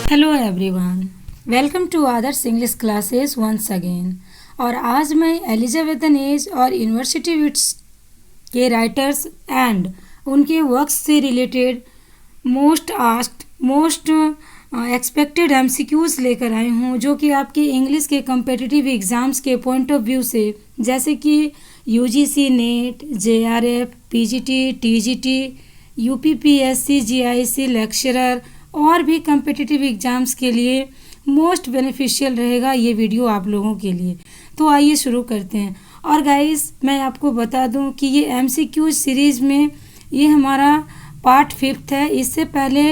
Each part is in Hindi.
Hello everyone, welcome to Adarsh English classes once again. और आज मैं एलिजाबेथन एज और यूनिवर्सिटी विट्स के राइटर्स एंड उनके वर्क्स से related most asked most expected MCQs लेकर आई हूँ, जो कि आपके इंग्लिश के कम्पिटिटिव एग्ज़ाम्स के पॉइंट ऑफ व्यू से, जैसे कि UGC NET, JRF, PGT, TGT, UPPSC, GIC lecturer और भी कम्पिटिटिव एग्ज़ाम्स के लिए मोस्ट बेनिफिशियल रहेगा ये वीडियो आप लोगों के लिए। तो आइए शुरू करते हैं। और गाइस, मैं आपको बता दूं कि ये एमसीक्यू सीरीज़ में ये हमारा पार्ट 5 है। इससे पहले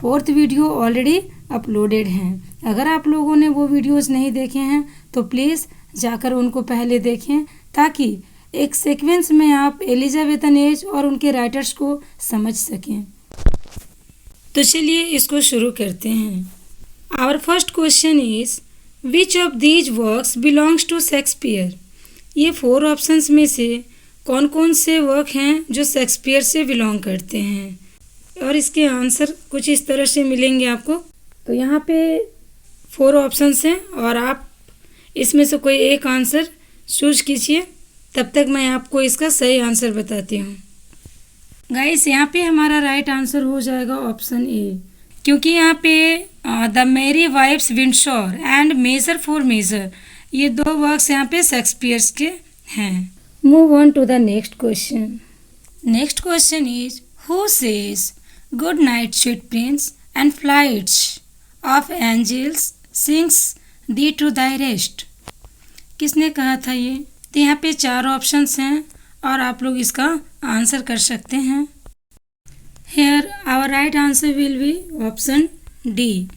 4th वीडियो ऑलरेडी अपलोडेड हैं। अगर आप लोगों ने वो वीडियोस नहीं देखे हैं तो प्लीज़ जाकर उनको पहले देखें, ताकि एक सीक्वेंस में आप एलिजाबेथन एज और उनके राइटर्स को समझ सकें। तो चलिए इसको शुरू करते हैं। Our first question is which of these works belongs to Shakespeare. ये 4 ऑप्शंस में से कौन कौन से वर्क हैं जो शेक्सपियर से बिलोंग करते हैं, और इसके आंसर कुछ इस तरह से मिलेंगे आपको। तो यहाँ पे 4 ऑप्शंस हैं और आप इसमें से कोई एक आंसर चूज कीजिए, तब तक मैं आपको इसका सही आंसर बताती हूँ। गाइस, यहाँ पे हमारा राइट आंसर हो जाएगा ऑप्शन ए, क्योंकि यहाँ पे the merry wives Windsor and measure for measure, ये 2 वर्क्स यहाँ पे शेक्सपियर्स के हैं। Move on to the next question. Next question is who says good night sweet prince and flights of angels sings thee to thy rest. किसने कहा था ये? तो यहाँ पे 4 ऑप्शंस हैं और आप लोग इसका आंसर कर सकते हैं। Here our right answer will be option D,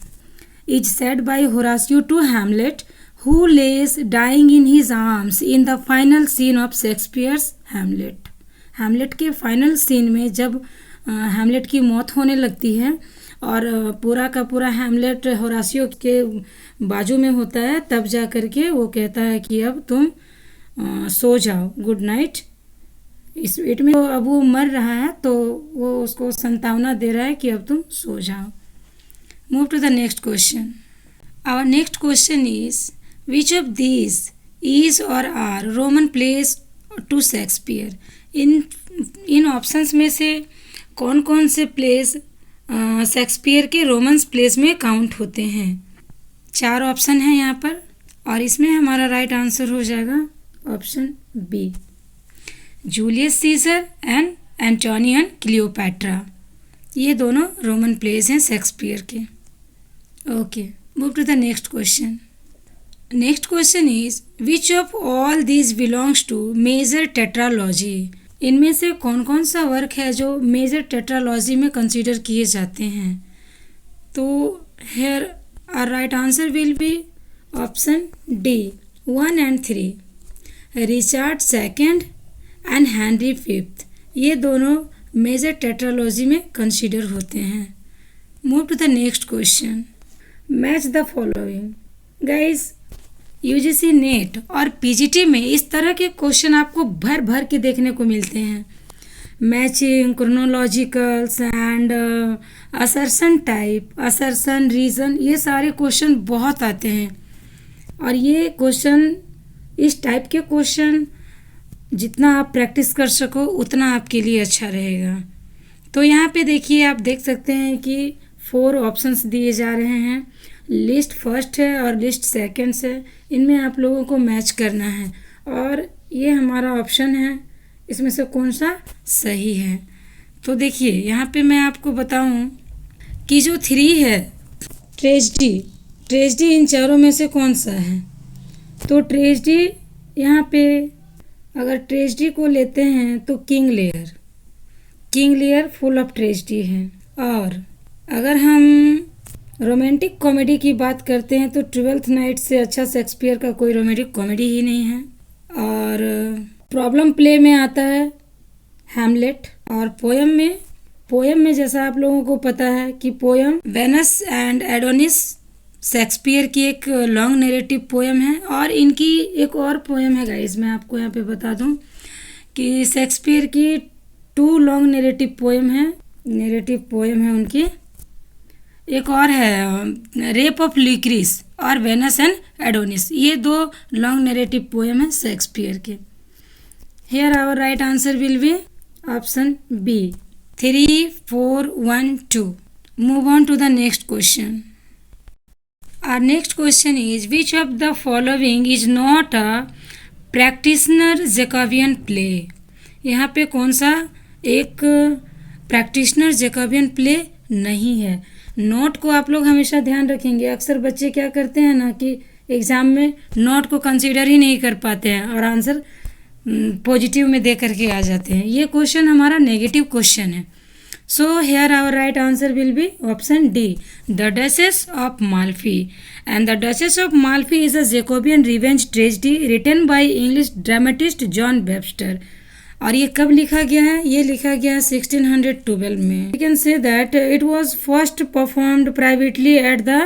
is said by Horatio to Hamlet who lies dying in his arms in the final scene of Shakespeare's Hamlet. Hamlet के फाइनल सीन में जब हैमलेट की मौत होने लगती है और पूरा का पूरा हैमलेट होरासियो के बाजू में होता है, तब जा कर के वो कहता है कि अब तुम सो जाओ, गुड नाइट। इस वेट में अब वो मर रहा है, तो वो उसको संतावना दे रहा है कि अब तुम सो जाओ। Move to the next question. Our next question is which of these is और are Roman plays to Shakespeare. इन ऑप्शंस में से कौन कौन से प्लेस शेक्सपियर के रोमन्स प्लेस में काउंट होते हैं। 4 ऑप्शन हैं यहाँ पर, और इसमें हमारा राइट आंसर हो जाएगा option B, Julius Caesar and Antonian Cleopatra. ये दोनों रोमन प्लेस हैं शेक्सपियर के। Okay, move to the next question. Next question is which of all these belongs to major tetralogy. इनमें से कौन कौन सा वर्क है जो मेजर टेट्रालॉजी में कंसीडर किए जाते हैं। तो here our right answer will be option D, 1 and 3, Richard second and Henry 5th। ये दोनों मेजर टेट्रालॉजी में कंसीडर होते हैं। Move to the next question. Match the following. Guys, UGC NET और पीजीटी में इस तरह के क्वेश्चन आपको भर भर के देखने को मिलते हैं। Matching, chronologicals and assertion type, assertion, reason, ये सारे क्वेश्चन बहुत आते हैं। और ये क्वेश्चन, इस टाइप के क्वेश्चन जितना आप प्रैक्टिस कर सको उतना आपके लिए अच्छा रहेगा। तो यहाँ पे देखिए, आप देख सकते हैं कि 4 ऑप्शंस दिए जा रहे हैं। लिस्ट फर्स्ट है और लिस्ट सेकंड है। इनमें आप लोगों को मैच करना है, और ये हमारा ऑप्शन है, इसमें से कौन सा सही है। तो देखिए, यहाँ पे मैं आपको बताऊँ कि जो 3 है, ट्रेजेडी इन चारों में से कौन सा है। तो ट्रेजेडी, यहाँ पे अगर ट्रेजेडी को लेते हैं तो King Lear full of tragedy है। और अगर हम रोमांटिक कॉमेडी की बात करते हैं तो 12th नाइट से अच्छा शेक्सपियर का कोई रोमांटिक कॉमेडी ही नहीं है। और प्रॉब्लम प्ले में आता है हैमलेट। और पोयम में जैसा आप लोगों को पता है कि poem Venus and Adonis Shakespeare की एक लॉन्ग नैरेटिव पोयम है। और इनकी एक और पोयम है गाइस, मैं आपको यहाँ पे बता दूँ कि शेक्सपियर की 2 लॉन्ग नैरेटिव पोयम है उनकी। एक और है रेप ऑफ ल्यूक्रिस और वेनस एंड एडोनिस। ये 2 लॉन्ग नरेटिव पोएम है शेक्सपियर के। Here our right answer will be option B 3, 4, 1, 2। Move on to the next question. Our next question is, which of the following is not a practitioner Jacobian play? यहाँ पे कौन सा एक प्रैक्टिशनर जैकबियन प्ले नहीं है। नोट को आप लोग हमेशा ध्यान रखेंगे। अक्सर बच्चे क्या करते हैं ना कि एग्ज़ाम में नोट को कंसीडर ही नहीं कर पाते हैं और आंसर पॉजिटिव में दे करके आ जाते हैं। ये क्वेश्चन हमारा नेगेटिव क्वेश्चन है। So here our right answer will be option D, The Duchess of Malfi. And The Duchess of Malfi is a Jacobean revenge tragedy written by English dramatist John Webster. और ये कब लिखा गया है? ये लिखा गया है 1612 में। We can say that it was first performed privately at the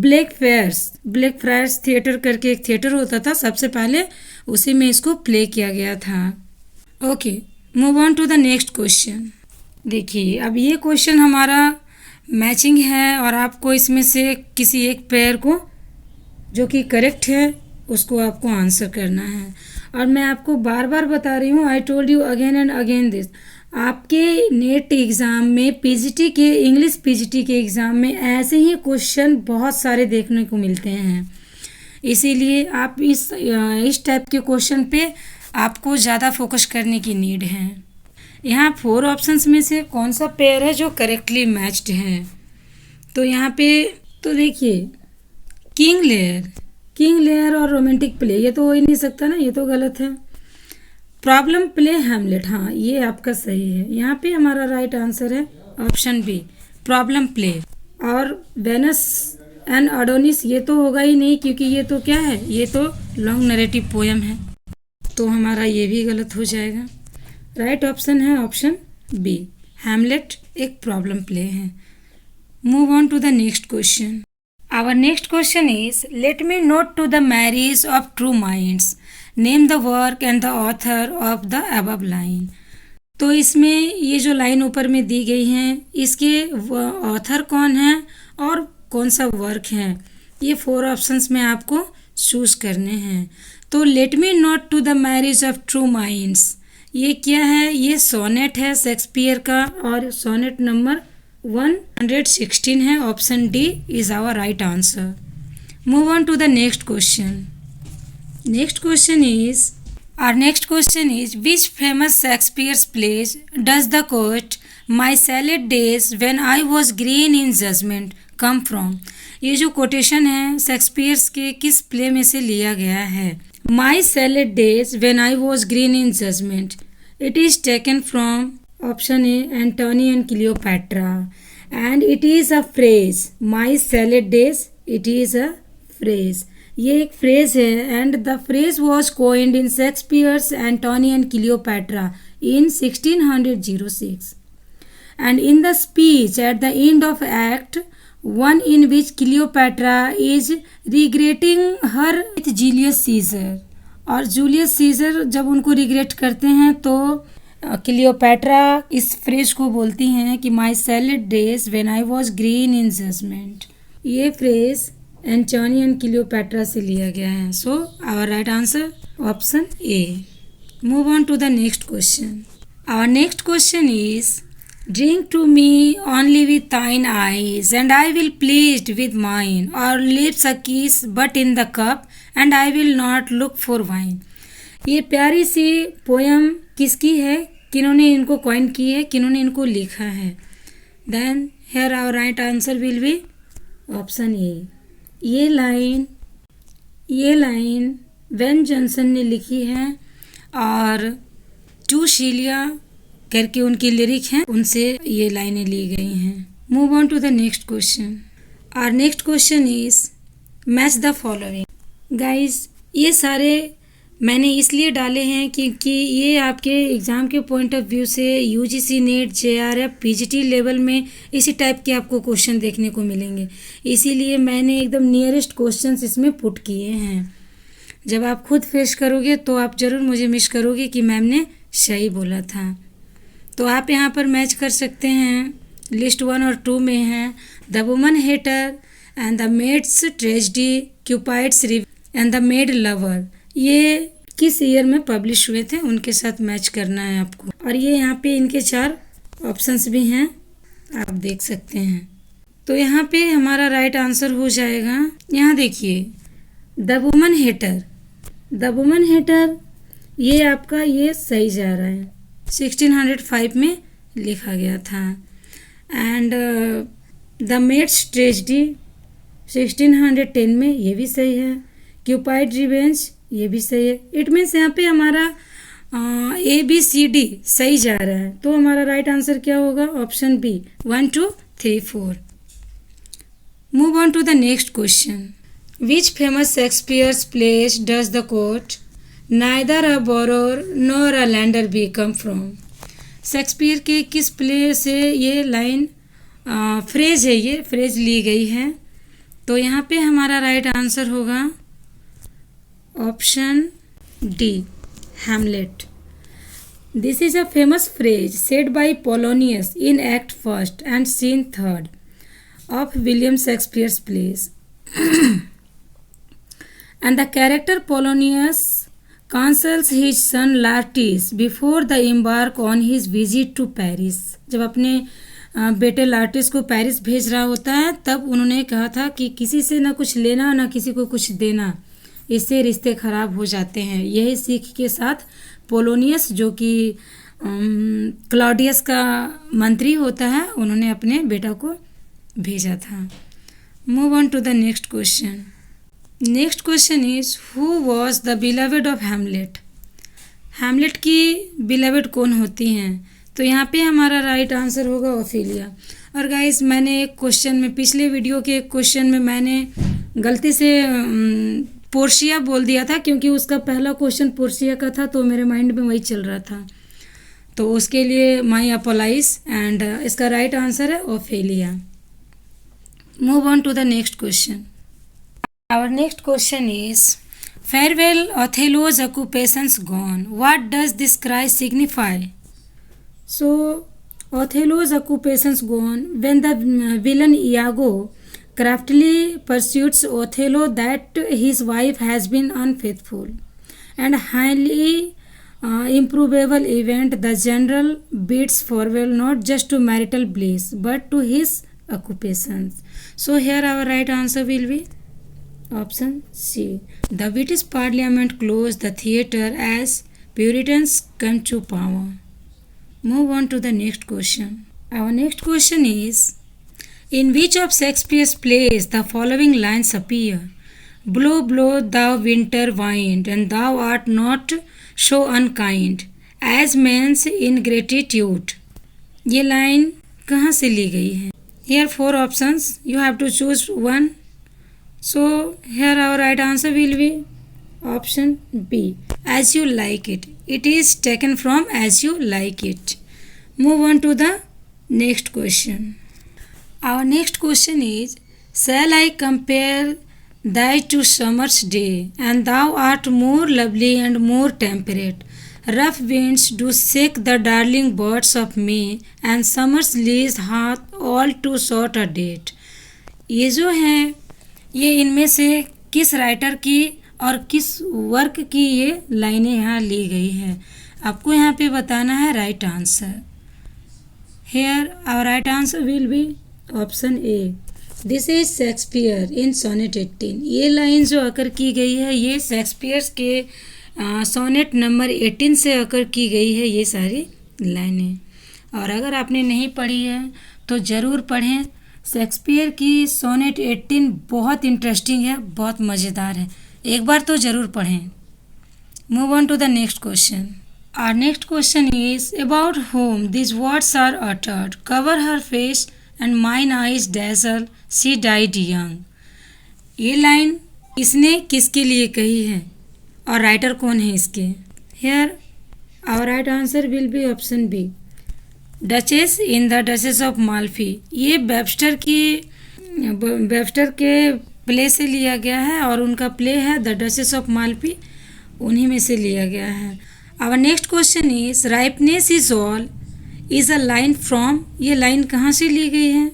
Blackfriars. Blackfriars theatre करके एक थिएटर होता था, सबसे पहले उसी में इसको प्ले किया गया था। Okay, move on to the next question. देखिए, अब ये क्वेश्चन हमारा मैचिंग है और आपको इसमें से किसी एक पेयर को जो कि करेक्ट है उसको आपको आंसर करना है। और मैं आपको बार बार बता रही हूँ, I told you again and again this, आपके नेट एग्ज़ाम में पीजीटी के इंग्लिश पीजीटी के एग्ज़ाम में ऐसे ही क्वेश्चन बहुत सारे देखने को मिलते हैं। इसीलिए आप इस टाइप के क्वेश्चन पे आपको ज़्यादा फोकस करने की नीड है। यहाँ 4 ऑप्शंस में से कौन सा पेयर है जो करेक्टली मैच्ड है? तो यहाँ पे तो देखिए, किंग लेयर और रोमांटिक प्ले, ये तो हो ही नहीं सकता ना, ये तो गलत है। प्रॉब्लम प्ले हैमलेट, हाँ ये आपका सही है। यहाँ पे हमारा राइट आंसर है ऑप्शन बी, प्रॉब्लम प्ले। और वेनस एंड एडोनिस ये तो होगा ही नहीं, क्योंकि ये तो क्या है, ये तो लॉन्ग नरेटिव पोएम है, तो हमारा ये भी गलत हो जाएगा। राइट ऑप्शन है ऑप्शन बी, हैमलेट एक प्रॉब्लम प्ले है। Move on to the next question. Our next question is, let me not to the marriage of true minds, name the work and the author of the above line. तो इसमें ये जो लाइन ऊपर में दी गई हैं, इसके ऑथर कौन है और कौन सा वर्क है, ये 4 ऑप्शंस में आपको चूज करने हैं। तो let me not to the marriage of true minds, ये क्या है? ये सोनेट है शेक्सपियर का और सोनेट नंबर 116 है। Option D is our right answer. Move on to the next question. Next question is, our next question is, which famous Shakespeare's plays does the quote my salad days when I was green in judgement come from? ये जो कोटेशन है शेक्सपियर्स के किस प्ले में से लिया गया है? My salad days when I was green in judgment. It is taken from option A, Antony and Cleopatra, and it is a phrase. My salad days, it is a phrase. ये एक phrase है and the phrase was coined in Shakespeare's Antony and Cleopatra in 1606. And in the speech at the end of Act 1 in which Cleopatra is regretting her with Julius Caesar, और जूलियस सीजर जब उनको रिग्रेट करते हैं तो क्लियोपैट्रा इस फ्रेज को बोलती हैं कि my salad days when I was green in judgement. ये फ्रेज एंटोनी एंड क्लियोपैट्रा से लिया गया है। So our right answer option A. Move on to the next question. Our next question is, Drink to me only with thine eyes, and I will pleased with mine, or lips a kiss but in the cup, and I will not look for wine. ये प्यारी सी पोयम किसकी है, किन्होंने इनको कॉइन की है, किन्होंने इनको लिखा है? Then here our right answer will be option A. ये लाइन वेन जॉनसन ने लिखी है और टू शीलिया करके उनकी लिरिक हैं, उनसे ये लाइनें ली गई हैं। Move on to the next question. Our next question is, match the following. Guys, ये सारे मैंने इसलिए डाले हैं क्योंकि ये आपके एग्ज़ाम के पॉइंट ऑफ व्यू से UGC NET, JRF, PGT level में इसी टाइप के आपको क्वेश्चन देखने को मिलेंगे। इसीलिए मैंने एकदम नियरेस्ट क्वेश्चंस इसमें पुट किए हैं। जब आप खुद फेस करोगे तो आप ज़रूर मुझे मिस करोगे कि मैम ने सही बोला था। तो आप यहाँ पर मैच कर सकते हैं लिस्ट 1 और 2 में हैं the woman hater and the maid's tragedy, Cupid's revenge and the maid lover. ये किस ईयर में पब्लिश हुए थे उनके साथ मैच करना है आपको। और ये यहाँ पे इनके 4 ऑप्शंस भी हैं, आप देख सकते हैं। तो यहाँ पे हमारा राइट आंसर हो जाएगा, यहाँ देखिए the woman hater. The woman hater ये आपका ये सही जा रहा है, 1605 में लिखा गया था। एंड द मेड्स ट्रेजेडी 1610 में, ये भी सही है। क्यूपाइड रिवेंज ये भी सही है। इट मीन्स यहाँ पे हमारा ABCD सही जा रहा है। तो हमारा राइट आंसर क्या होगा? Option B 1 2 3 4। Move on to the next question. Which famous Shakespeare's plays does the quote neither a borrower nor a lender be come from? Shakespeare के किस प्ले से ये लाइन फ्रेज है, ये फ्रेज ली गई है? तो यहाँ पे हमारा राइट आंसर होगा option D, Hamlet. This is a famous phrase said by Polonius in act first and scene third of William Shakespeare's plays. And the character Polonius counsels his son Laertes before the embark on his visit to Paris. जब अपने बेटे लार्टिस को पेरिस भेज रहा होता है तब उन्होंने कहा था कि किसी से ना कुछ लेना ना किसी को कुछ देना, इससे रिश्ते खराब हो जाते हैं। यही सीख के साथ पोलोनियस जो कि क्लॉडियस का मंत्री होता है, उन्होंने अपने बेटा को भेजा था। Move on to the next question. Next question is who was the beloved of Hamlet? Hamlet की बिलवेड कौन होती हैं? तो यहाँ पे हमारा राइट आंसर होगा ओफेलिया। और गाइस मैंने एक क्वेश्चन में, पिछले वीडियो के एक क्वेश्चन में मैंने गलती से पोर्शिया बोल दिया था, क्योंकि उसका पहला क्वेश्चन पोर्शिया का था तो मेरे माइंड में वही चल रहा था। तो उसके लिए माई अपोलाइज। एंड इसका राइट आंसर है Ophelia. Move on to the next question. Our next question is, farewell, Othello's occupation's gone. What does this cry signify? So, Othello's occupation's gone when the villain Iago craftily persuades Othello that his wife has been unfaithful. And highly improbable event, the general bids farewell not just to marital bliss but to his occupations. So here our right answer will be option C. The British Parliament closed the theatre as Puritans come to power. Move on to the next question. Our next question is, in which of Shakespeare's plays the following lines appear? Blow, blow, thou winter wind, and thou art not so unkind as man's ingratitude. ये लाइन कहाँ से ली गई है? Here 4 options, you have to choose one. So here our right answer will be option B, as you like it. It is taken from As You Like It. Move on to the next question. Our next question is, shall I compare thee to summer's day, and thou art more lovely and more temperate. Rough winds do shake the darling birds of May, and summer's lease hath all too short a date. ये जो है ये इनमें से किस राइटर की और किस वर्क की ये लाइनें यहाँ ली गई है, आपको यहाँ पे बताना है right answer. Here our right answer will be option A, this is Shakespeare in sonnet 18। ये लाइन जो अकर की गई है ये शेक्सपियर्स के सोनेट नंबर 18 से अकर की गई है ये सारी लाइनें। और अगर आपने नहीं पढ़ी है तो ज़रूर पढ़ें, शेक्सपियर की सोनेट 18 बहुत इंटरेस्टिंग है, बहुत मज़ेदार है, एक बार तो ज़रूर पढ़ें। Move on to the next question. Our next question is about whom this words are uttered, cover her face and mine eyes dazzle she died young. ये लाइन इसने किसके लिए कही है और राइटर कौन है इसके? Here our right answer will be option B, Duchess in the Duchess of Malfi. ये वेबस्टर के प्ले से लिया गया है और उनका प्ले है द डचेस ऑफ माल्फी, उन्हीं में से लिया गया है। Our next question is ripeness is all is a line from, ये लाइन कहाँ से ली गई है?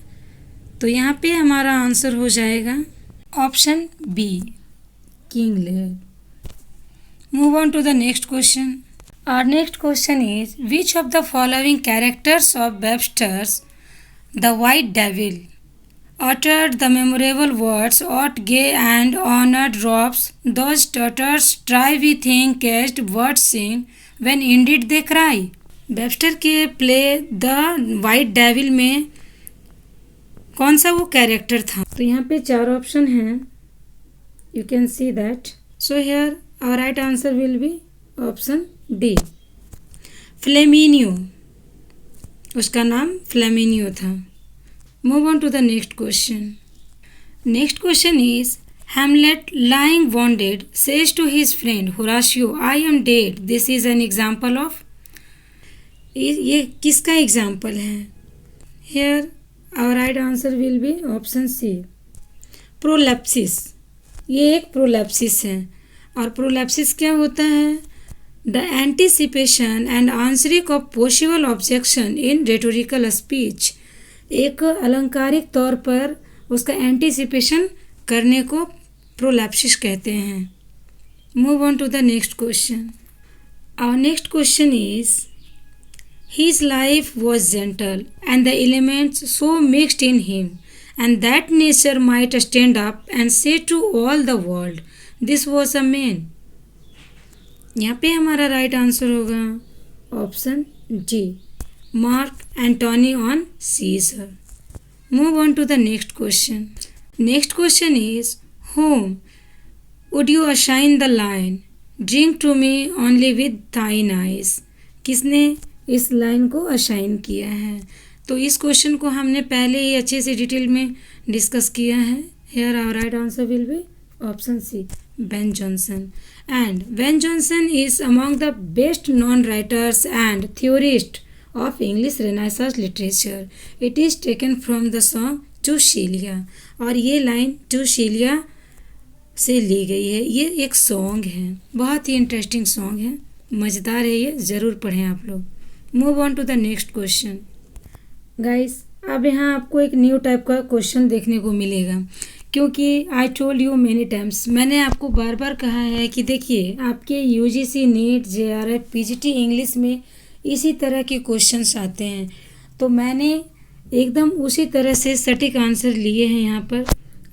तो यहाँ पे हमारा आंसर हो जाएगा option B, King Lear. Move on to the next question. Our next question is which of the following characters of Webster's the White Devil uttered the memorable words, "Ought gay and honored robes, those tatters try we think cast words sing, when indeed they cry." Webster के प्ले द वाइट डेविल में कौन सा वो कैरेक्टर था? तो यहाँ पे 4 ऑप्शन हैं, you can see that. So here our right answer will be option D, Flaminio. उसका नाम फ्लेमिनियो था। Move on to the next question. Next question is Hamlet, lying wounded, says to his friend Horatio, "I am dead." This is an example of, ये किसका एग्जाम्पल है? Here our right answer will be option C, प्रोलैप्सिस। ये एक प्रोलैप्सिस है। और प्रोलैप्सिस क्या होता है? The anticipation and answering of possible objection in rhetorical speech। एक अलंकारिक तौर पर उसका एंटीसिपेशन करने को प्रोलैप्सिस कहते हैं। Move on to the next question. Our next question is his life was gentle and the elements so mixed in him and that nature might stand up and say to all the world, this was a man. यहाँ पे हमारा राइट आंसर होगा option G, Mark Antony on Caesar. Move on to the next question. Next question is whom would you assign the line "Drink to me only with thine eyes"? किसने इस लाइन को असाइन किया है? तो इस क्वेश्चन को हमने पहले ही अच्छे से डिटेल में डिस्कस किया है। Here our right answer will be option C, Ben Jonson. And Ben Jonson is among the best known writers and theorists of English Renaissance literature. It is taken from the song "To Celia", और ये लाइन "To Celia" से ली गई है। ये एक सॉन्ग है, बहुत ही इंटरेस्टिंग सॉन्ग है, मज़ेदार है, ये ज़रूर पढ़ें आप लोग। Move on to the next question. Guys, अब यहाँ आपको एक न्यू टाइप का क्वेश्चन देखने को मिलेगा, क्योंकि I told you many times, मैंने आपको बार बार कहा है कि देखिए आपके UGC, NEET, JRF, PGT English में इसी तरह के क्वेश्चंस आते हैं। तो मैंने एकदम उसी तरह से सटीक आंसर लिए हैं यहाँ पर।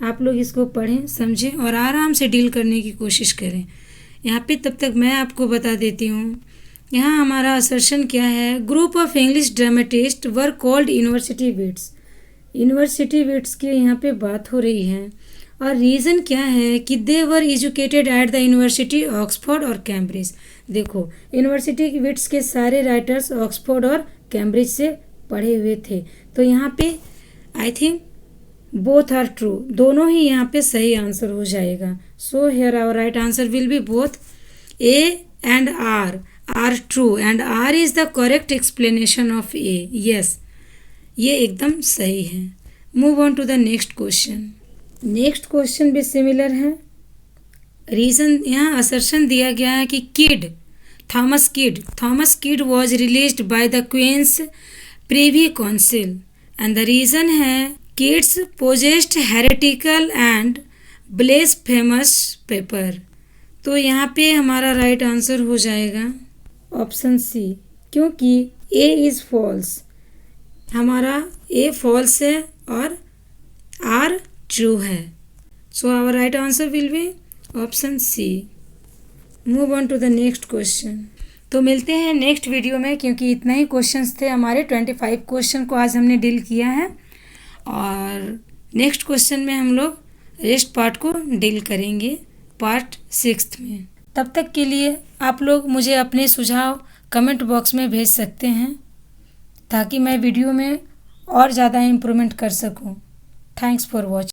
आप लोग इसको पढ़ें, समझें और आराम से डील करने की कोशिश करें। यहाँ पे तब तक मैं आपको बता देती हूँ, यहाँ हमारा असर्शन क्या है? Group of English dramatist were called University Wits. University Wits की यहाँ पे बात हो रही है। और रीज़न क्या है कि they were educated at the university Oxford और कैम्ब्रिज। देखो, यूनिवर्सिटी विट्स के सारे राइटर्स ऑक्सफोर्ड और कैम्ब्रिज से पढ़े हुए थे। तो यहाँ पे I think both are true, दोनों ही यहाँ पे सही आंसर हो जाएगा। So here our right answer will be both A and R true and R is the correct explanation of A. Yes, ये एकदम सही है। Move on to the next question. Next question भी सिमिलर है। रीज़न यहाँ असर्शन दिया गया है कि Thomas Kyd was released by the Queen's Privy Council and the reason है Kyd's possessed heretical and blasphemous paper. तो यहाँ पे हमारा राइट आंसर हो जाएगा ऑप्शन सी, क्योंकि ए इज़ फॉल्स। हमारा ए फॉल्स है और आर ट्रू है। So our right answer will be option C. Move on to the next question. तो मिलते हैं नेक्स्ट वीडियो में, क्योंकि इतना ही क्वेश्चंस थे हमारे। 25 क्वेश्चन को आज हमने डील किया है और नेक्स्ट क्वेश्चन में हम लोग रेस्ट पार्ट को डील करेंगे पार्ट 6 में। तब तक के लिए आप लोग मुझे अपने सुझाव कमेंट बॉक्स में भेज सकते हैं, ताकि मैं वीडियो में और ज़्यादा इम्प्रूवमेंट कर सकूं। Thanks for watching.